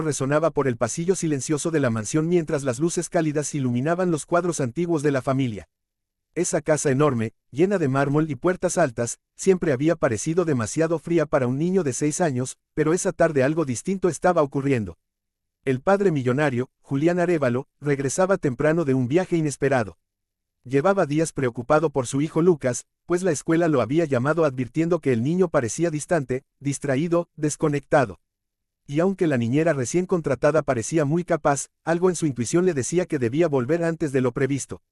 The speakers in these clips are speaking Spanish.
resonaba por el pasillo silencioso de la mansión mientras las luces cálidas iluminaban los cuadros antiguos de la familia. Esa casa enorme, llena de mármol y puertas altas, siempre había parecido demasiado fría para un niño de 6 años, pero esa tarde algo distinto estaba ocurriendo. El padre millonario, Julián Arévalo, regresaba temprano de un viaje inesperado. Llevaba días preocupado por su hijo Lucas, pues la escuela lo había llamado advirtiendo que el niño parecía distante, distraído, desconectado. Y aunque la niñera recién contratada parecía muy capaz, algo en su intuición le decía que debía volver antes de lo previsto.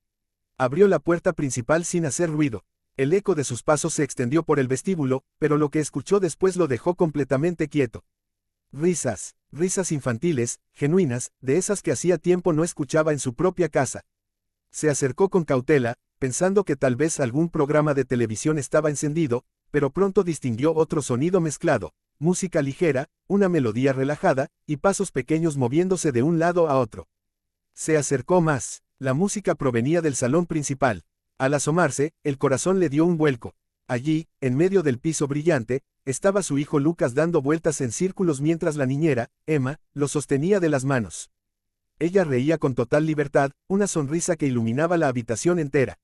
Abrió la puerta principal sin hacer ruido. El eco de sus pasos se extendió por el vestíbulo, pero lo que escuchó después lo dejó completamente quieto. Risas, risas infantiles, genuinas, de esas que hacía tiempo no escuchaba en su propia casa. Se acercó con cautela, pensando que tal vez algún programa de televisión estaba encendido, pero pronto distinguió otro sonido mezclado, música ligera, una melodía relajada, y pasos pequeños moviéndose de un lado a otro. Se acercó más. La música provenía del salón principal. Al asomarse, el corazón le dio un vuelco. Allí, en medio del piso brillante, estaba su hijo Lucas dando vueltas en círculos mientras la niñera, Emma, lo sostenía de las manos. Ella reía con total libertad, una sonrisa que iluminaba la habitación entera.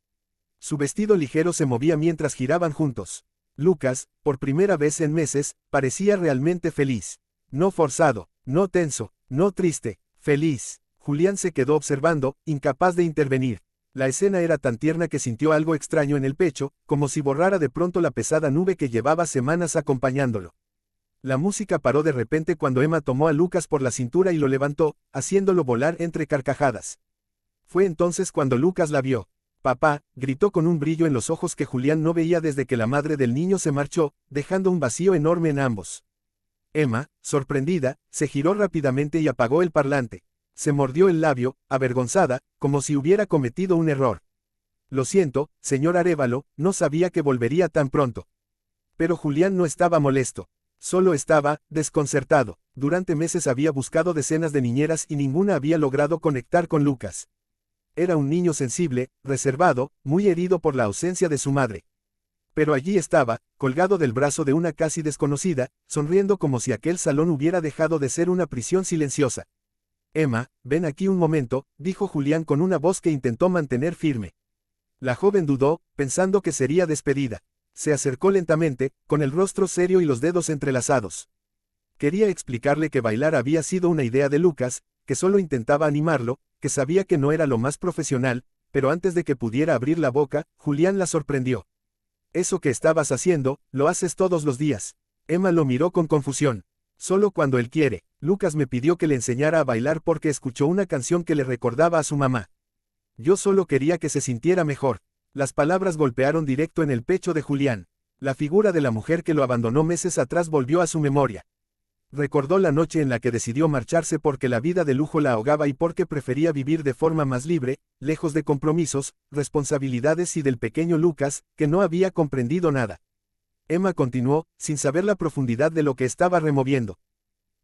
Su vestido ligero se movía mientras giraban juntos. Lucas, por primera vez en meses, parecía realmente feliz. No forzado, no tenso, no triste, feliz. Julián se quedó observando, incapaz de intervenir. La escena era tan tierna que sintió algo extraño en el pecho, como si borrara de pronto la pesada nube que llevaba semanas acompañándolo. La música paró de repente cuando Emma tomó a Lucas por la cintura y lo levantó, haciéndolo volar entre carcajadas. Fue entonces cuando Lucas la vio. «Papá», gritó con un brillo en los ojos que Julián no veía desde que la madre del niño se marchó, dejando un vacío enorme en ambos. Emma, sorprendida, se giró rápidamente y apagó el parlante. Se mordió el labio, avergonzada, como si hubiera cometido un error. «Lo siento, señor Arévalo, no sabía que volvería tan pronto». Pero Julián no estaba molesto. Solo estaba desconcertado. Durante meses había buscado decenas de niñeras y ninguna había logrado conectar con Lucas. Era un niño sensible, reservado, muy herido por la ausencia de su madre. Pero allí estaba, colgado del brazo de una casi desconocida, sonriendo como si aquel salón hubiera dejado de ser una prisión silenciosa. «Emma, ven aquí un momento», dijo Julián con una voz que intentó mantener firme. La joven dudó, pensando que sería despedida. Se acercó lentamente, con el rostro serio y los dedos entrelazados. Quería explicarle que bailar había sido una idea de Lucas, que solo intentaba animarlo, que sabía que no era lo más profesional, pero antes de que pudiera abrir la boca, Julián la sorprendió. «Eso que estabas haciendo, lo haces todos los días». Emma lo miró con confusión. «Solo cuando él quiere. Lucas me pidió que le enseñara a bailar porque escuchó una canción que le recordaba a su mamá. Yo solo quería que se sintiera mejor». Las palabras golpearon directo en el pecho de Julián. La figura de la mujer que lo abandonó meses atrás volvió a su memoria. Recordó la noche en la que decidió marcharse porque la vida de lujo la ahogaba y porque prefería vivir de forma más libre, lejos de compromisos, responsabilidades y del pequeño Lucas, que no había comprendido nada. Emma continuó, sin saber la profundidad de lo que estaba removiendo.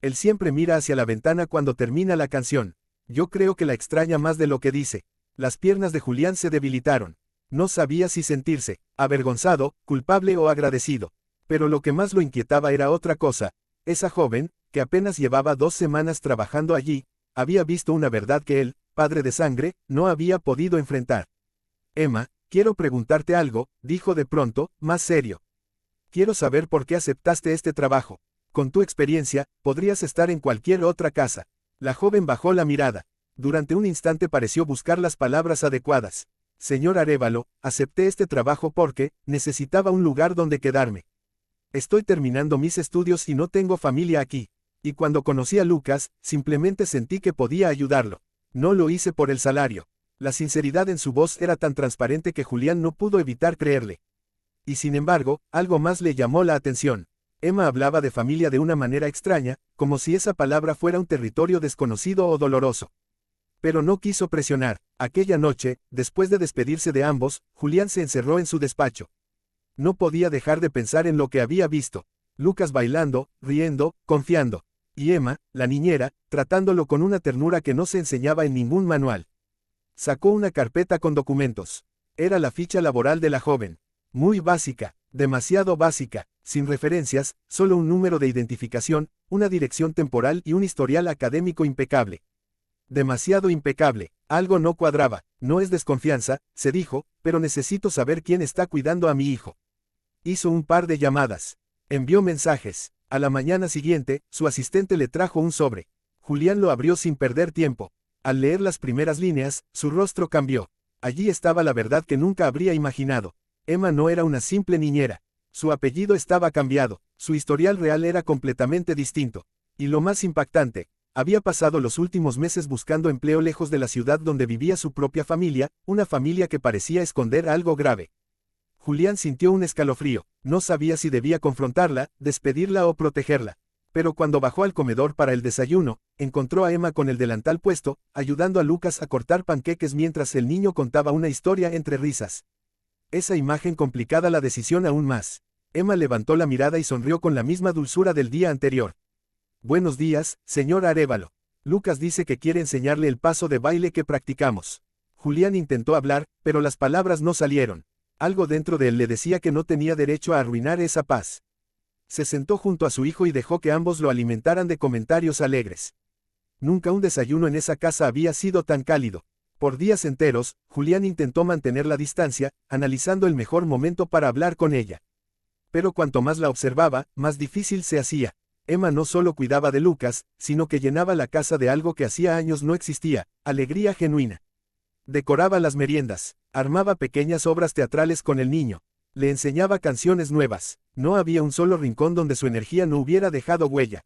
«Él siempre mira hacia la ventana cuando termina la canción. Yo creo que la extraña más de lo que dice». Las piernas de Julián se debilitaron. No sabía si sentirse avergonzado, culpable o agradecido. Pero lo que más lo inquietaba era otra cosa. Esa joven, que apenas llevaba 2 semanas trabajando allí, había visto una verdad que él, padre de sangre, no había podido enfrentar. «Emma, quiero preguntarte algo», dijo de pronto, más serio. «Quiero saber por qué aceptaste este trabajo. Con tu experiencia, podrías estar en cualquier otra casa». La joven bajó la mirada. Durante un instante pareció buscar las palabras adecuadas. «Señor Arévalo, acepté este trabajo porque necesitaba un lugar donde quedarme. Estoy terminando mis estudios y no tengo familia aquí. Y cuando conocí a Lucas, simplemente sentí que podía ayudarlo. No lo hice por el salario». La sinceridad en su voz era tan transparente que Julián no pudo evitar creerle. Y sin embargo, algo más le llamó la atención. Emma hablaba de familia de una manera extraña, como si esa palabra fuera un territorio desconocido o doloroso. Pero no quiso presionar. Aquella noche, después de despedirse de ambos, Julián se encerró en su despacho. No podía dejar de pensar en lo que había visto. Lucas bailando, riendo, confiando. Y Emma, la niñera, tratándolo con una ternura que no se enseñaba en ningún manual. Sacó una carpeta con documentos. Era la ficha laboral de la joven. Muy básica, demasiado básica, sin referencias, solo un número de identificación, una dirección temporal y un historial académico impecable. Demasiado impecable. Algo no cuadraba. No es desconfianza, se dijo, pero necesito saber quién está cuidando a mi hijo. Hizo un par de llamadas. Envió mensajes. A la mañana siguiente, su asistente le trajo un sobre. Julián lo abrió sin perder tiempo. Al leer las primeras líneas, su rostro cambió. Allí estaba la verdad que nunca habría imaginado. Emma no era una simple niñera. Su apellido estaba cambiado, su historial real era completamente distinto. Y lo más impactante, había pasado los últimos meses buscando empleo lejos de la ciudad donde vivía su propia familia, una familia que parecía esconder algo grave. Julián sintió un escalofrío, no sabía si debía confrontarla, despedirla o protegerla. Pero cuando bajó al comedor para el desayuno, encontró a Emma con el delantal puesto, ayudando a Lucas a cortar panqueques mientras el niño contaba una historia entre risas. Esa imagen complicaba la decisión aún más. Emma levantó la mirada y sonrió con la misma dulzura del día anterior. Buenos días, señor Arévalo. Lucas dice que quiere enseñarle el paso de baile que practicamos. Julián intentó hablar, pero las palabras no salieron. Algo dentro de él le decía que no tenía derecho a arruinar esa paz. Se sentó junto a su hijo y dejó que ambos lo alimentaran de comentarios alegres. Nunca un desayuno en esa casa había sido tan cálido. Por días enteros, Julián intentó mantener la distancia, analizando el mejor momento para hablar con ella. Pero cuanto más la observaba, más difícil se hacía. Emma no solo cuidaba de Lucas, sino que llenaba la casa de algo que hacía años no existía, alegría genuina. Decoraba las meriendas, armaba pequeñas obras teatrales con el niño, le enseñaba canciones nuevas, no había un solo rincón donde su energía no hubiera dejado huella.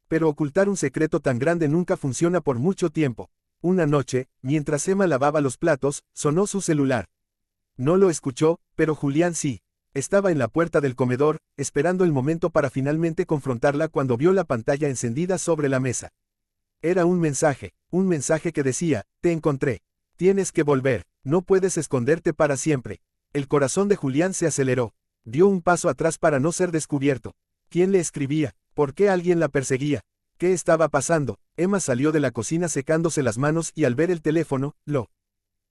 Pero ocultar un secreto tan grande nunca funciona por mucho tiempo. Una noche, mientras Emma lavaba los platos, sonó su celular. No lo escuchó, pero Julián sí. Estaba en la puerta del comedor, esperando el momento para finalmente confrontarla cuando vio la pantalla encendida sobre la mesa. Era un mensaje que decía, te encontré. Tienes que volver, no puedes esconderte para siempre. El corazón de Julián se aceleró. Dio un paso atrás para no ser descubierto. ¿Quién le escribía? ¿Por qué alguien la perseguía? ¿Qué estaba pasando? Emma salió de la cocina secándose las manos y al ver el teléfono, lo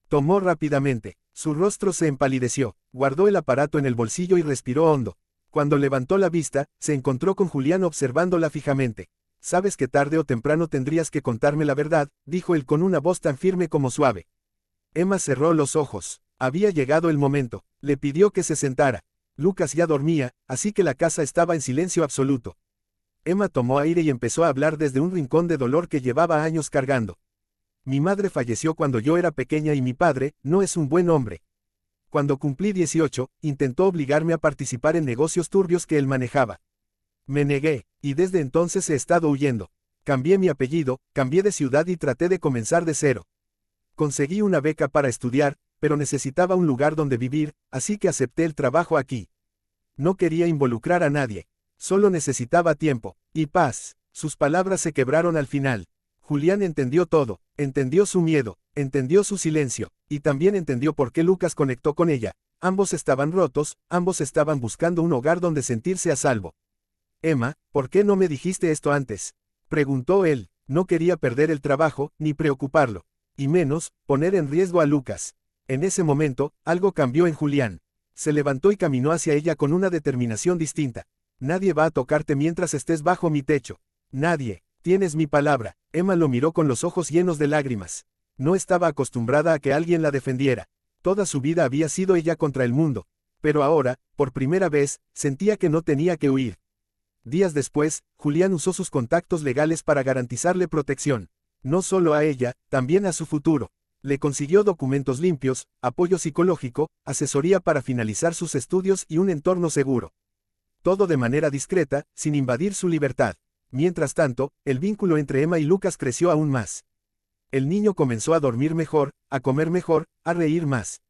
tomó rápidamente. Su rostro se empalideció, guardó el aparato en el bolsillo y respiró hondo. Cuando levantó la vista, se encontró con Julián observándola fijamente. Sabes que tarde o temprano tendrías que contarme la verdad, dijo él con una voz tan firme como suave. Emma cerró los ojos. Había llegado el momento. Le pidió que se sentara. Lucas ya dormía, así que la casa estaba en silencio absoluto. Emma tomó aire y empezó a hablar desde un rincón de dolor que llevaba años cargando. Mi madre falleció cuando yo era pequeña y mi padre no es un buen hombre. Cuando cumplí 18, intentó obligarme a participar en negocios turbios que él manejaba. Me negué, y desde entonces he estado huyendo. Cambié mi apellido, cambié de ciudad y traté de comenzar de cero. Conseguí una beca para estudiar, pero necesitaba un lugar donde vivir, así que acepté el trabajo aquí. No quería involucrar a nadie. Solo necesitaba tiempo y paz. Sus palabras se quebraron al final. Julián entendió todo, entendió su miedo, entendió su silencio, y también entendió por qué Lucas conectó con ella. Ambos estaban rotos, ambos estaban buscando un hogar donde sentirse a salvo. Emma, ¿por qué no me dijiste esto antes? Preguntó él. No quería perder el trabajo, ni preocuparlo. Y menos, poner en riesgo a Lucas. En ese momento, algo cambió en Julián. Se levantó y caminó hacia ella con una determinación distinta. Nadie va a tocarte mientras estés bajo mi techo. Nadie. Tienes mi palabra. Emma lo miró con los ojos llenos de lágrimas. No estaba acostumbrada a que alguien la defendiera. Toda su vida había sido ella contra el mundo. Pero ahora, por primera vez, sentía que no tenía que huir. Días después, Julián usó sus contactos legales para garantizarle protección. No solo a ella, también a su futuro. Le consiguió documentos limpios, apoyo psicológico, asesoría para finalizar sus estudios y un entorno seguro. Todo de manera discreta, sin invadir su libertad. Mientras tanto, el vínculo entre Emma y Lucas creció aún más. El niño comenzó a dormir mejor, a comer mejor, a reír más.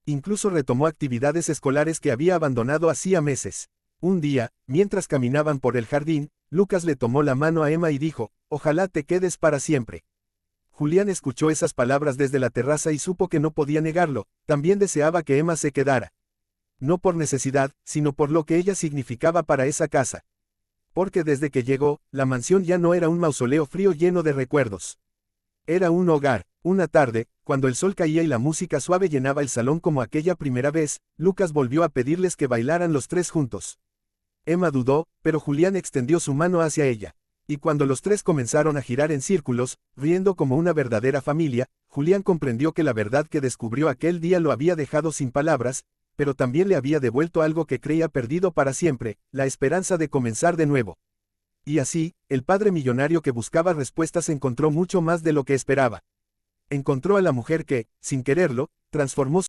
Incluso retomó actividades escolares que había abandonado hacía meses. Un día, mientras caminaban por el jardín, Lucas le tomó la mano a Emma y dijo, «Ojalá te quedes para siempre». Julián escuchó esas palabras desde la terraza y supo que no podía negarlo, también deseaba que Emma se quedara. No por necesidad, sino por lo que ella significaba para esa casa. Porque desde que llegó, la mansión ya no era un mausoleo frío lleno de recuerdos. Era un hogar. Una tarde, cuando el sol caía y la música suave llenaba el salón como aquella primera vez, Lucas volvió a pedirles que bailaran los tres juntos. Emma dudó, pero Julián extendió su mano hacia ella. Y cuando los tres comenzaron a girar en círculos, riendo como una verdadera familia, Julián comprendió que la verdad que descubrió aquel día lo había dejado sin palabras, pero también le había devuelto algo que creía perdido para siempre, la esperanza de comenzar de nuevo. Y así, el padre millonario que buscaba respuestas encontró mucho más de lo que esperaba. Encontró a la mujer que, sin quererlo, transformó